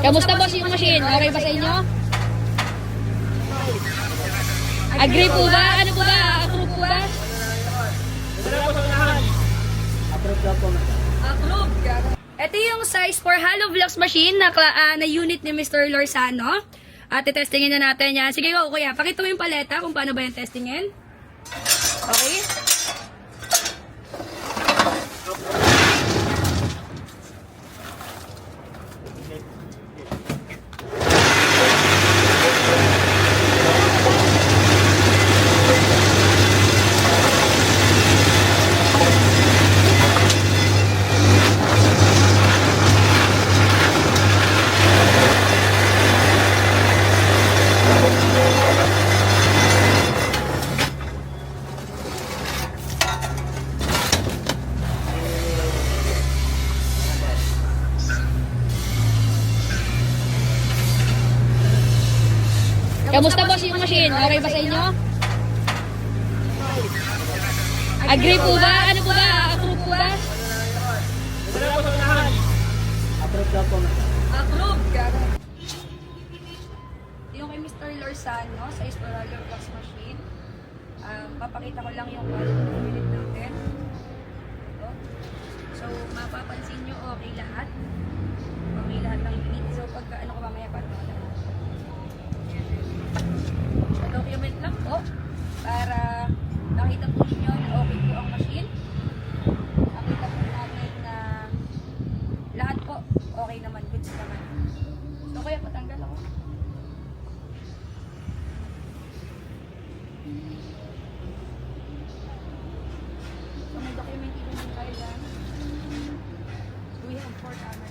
Kamusta boss yung machine? Okay ba sa inyo? Agree po ba? Ano po ba? Approve po ba? Approve. Ito yung size for Hollow Blocks machine na unit ni Mr. Lorzano. At testingin na natin yan. Sige go kuya, pakita mo yung paleta kung paano ba yung testingin. Okay? Kamusta boss yung machine? Okay ba sa inyo? Agree po ba? Ano po ba? Approve po ba? Approve. Yung kay Mr. Lorzano sa Hollow Blocks machine. Papakita ko lang yung unit natin. Ito. So, mapapansin nyo okay lahat. Okay lahat ng unit. So, pagka ano ko mamaya pa ito. So, document lang po para nakita po ninyo na okay po ang machine. Nakita po natin na lahat po okay naman, goods naman. So, kaya patanggal ako. So, may document din tayo dyan. So, we have 4 hours.